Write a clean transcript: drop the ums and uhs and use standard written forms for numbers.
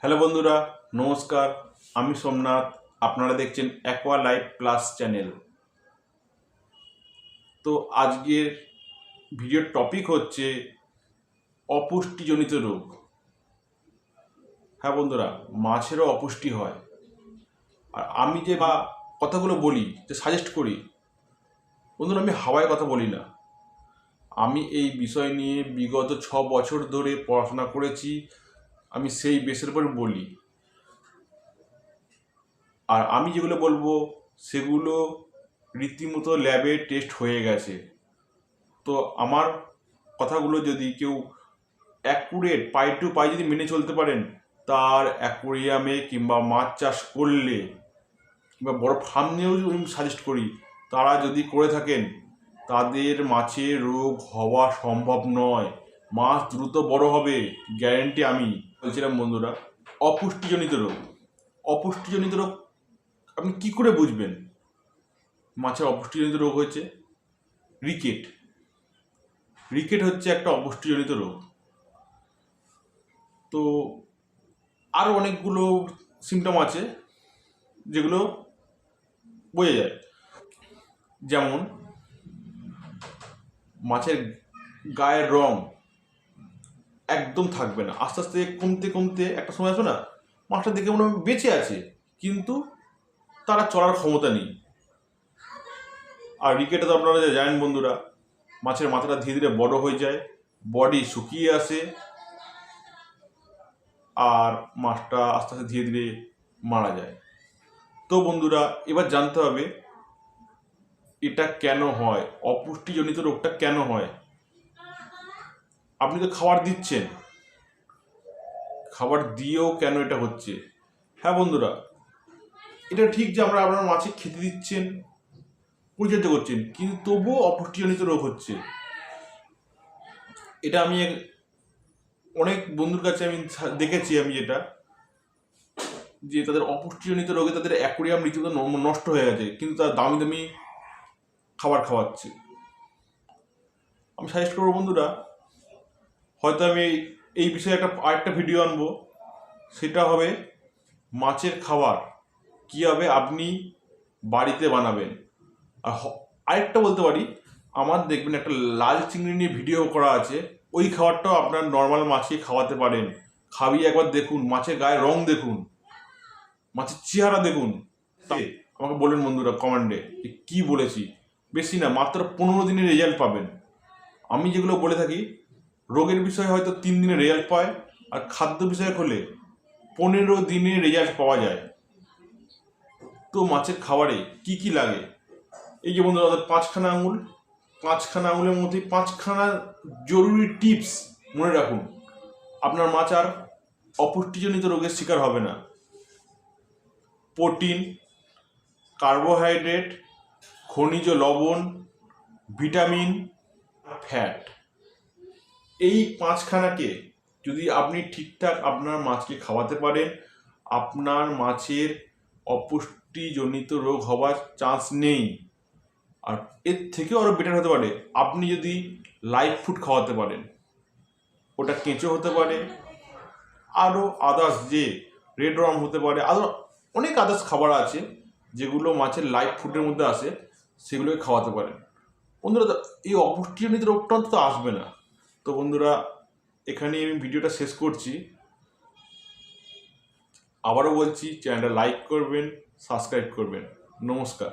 Hello বন্ধুরা, নমস্কার। আমি সোমনাথ। আপনারা দেখছেন অ্যাকোয়া লাইফ প্লাস চ্যানেল। তো আজকের ভিডিওর টপিক হচ্ছে অপুষ্টিজনিত রোগ। হ্যাঁ বন্ধুরা, মাছেরও অপুষ্টি হয়। আর আমি যে কথাগুলো বলি, যে সাজেস্ট করি, বন্ধুরা আমি হাওয়ায় কথা বলি না। আমি এই বিষয় নিয়ে বিগত 6 বছর ধরে পড়াশোনা করেছি। আমি সেই বেসের উপর বলি। আর আমি যেগুলো বলবো সেগুলো রীতিমতো ল্যাবে টেস্ট হয়ে গেছে। তো আমার কথাগুলো যদি কেউ অ্যাকুরেট পাই টু পাই যদি মেনে চলতে পারেন, তার অ্যাকোরিয়ামে কিংবা মাছ চাষ করলে কিংবা বড় ফার্ম নিয়েও আমি সাজেস্ট করি, তারা যদি করে থাকেন তাদের মাছের রোগ হওয়া সম্ভব নয়। মাছ দ্রুত বড় হবে, গ্যারেন্টি আমি বলছিলাম। বন্ধুরা, অপুষ্টিজনিত রোগ। অপুষ্টিজনিত রোগ আপনি কি করে বুঝবেন মাছের অপুষ্টিজনিত রোগ হয়েছে? রিকেট। রিকেট হচ্ছে একটা অপুষ্টিজনিত রোগ। তো আরও অনেকগুলো সিমটম আছে যেগুলো বোঝা যায়। যেমন মাছের গায়ের রং একদম থাকবে না, আস্তে আস্তে কমতে কমতে একটা সময় আসবে না, মাছটা দেখে মনে হয় বেঁচে আছে কিন্তু তারা চলার ক্ষমতা নেই। আর রিকেটে তো আপনারা জানেন বন্ধুরা, মাছের মাথাটা ধীরে ধীরে বড় হয়ে যায়, বডি শুকিয়ে আসে, আর মাছটা আস্তে আস্তে ধীরে ধীরে মারা যায়। তো বন্ধুরা, এবার জানতে হবে এটা কেন হয়, অপুষ্টিজনিত রোগটা কেন হয়। আপনি তো খাবার দিচ্ছেন, খাবার দিয়েও কেন এটা হচ্ছে? হ্যাঁ বন্ধুরা, এটা ঠিক যে আপনার মাছে খেতে দিচ্ছেন, পরিচর্যা করছেন, কিন্তু তবুও অপুষ্টিজনিত রোগ হচ্ছে। এটা আমি অনেক বন্ধুর কাছে আমি দেখেছি, আমি যেটা যে তাদের অপুষ্টিজনিত রোগে তাদের অ্যাকোরিয়াম রীতিমতো নষ্ট হয়ে গেছে, কিন্তু তার দামি দামি খাবার খাওয়াচ্ছে। আমি সাজেস্ট করবো বন্ধুরা, হয়তো আমি এই বিষয়ে আরেকটা ভিডিও আনবো, সেটা হবে মাছের খাবার কীভাবে আপনি বাড়িতে বানাবেন। আর আরেকটা বলতে পারি, আমার দেখবেন একটা লাল চিংড়ি নিয়ে ভিডিও করা আছে, ওই খাবারটাও আপনার নর্মাল মাছকে খাওয়াতে পারেন। খাবিয়ে একবার দেখুন, মাছের গায়ের রং দেখুন, মাছের চেহারা দেখুন, আমাকে বলেন বন্ধুরা কমেন্টে কি বলেছি। বেশি না, মাত্র 15 দিনের রেজাল্ট পাবেন। আমি যেগুলো বলে থাকি, রোগের বিষয়ে হয়তো 3 দিনের রেজাল্ট পায়, আর খাদ্য বিষয়ে হলে 15 দিনের রেজাল্ট পাওয়া যায়। তো মাছের খাবারে কি কি লাগে, এই যে বন্ধুরা, আমাদের 5খানা আঙুল, 5খানা আঙুলের মধ্যে 5খানা জরুরি টিপস মনে রাখুন, আপনার মাছ আর অপুষ্টিজনিত রোগের শিকার হবে না। প্রোটিন, কার্বোহাইড্রেট, খনিজ লবণ, ভিটামিন, ফ্যাট, এই 5খানাকে যদি আপনি ঠিকঠাক আপনার মাছকে খাওয়াতে পারেন, আপনার মাছের অপুষ্টিজনিত রোগ হওয়ার চান্স নেই। আর এর থেকেও আরও বেটার হতে পারে আপনি যদি লাইভ ফুড খাওয়াতে পারেন। ওটা কেঁচো হতে পারে, আরও আদার্স যে রেড ওয়ার্ম হতে পারে, আরও অনেক আদার্স খাবার আছে যেগুলো মাছের লাইভ ফুডের মধ্যে আসে, সেগুলোকে খাওয়াতে পারেন। বন্ধুরা, এই অপুষ্টিজনিত রোগটা অন্তত আসবে না। তো বন্ধুরা, এখানেই আমি ভিডিওটা শেষ করছি। আবারও বলছি, চ্যানেলটা লাইক করবেন, সাবস্ক্রাইব করবেন। নমস্কার।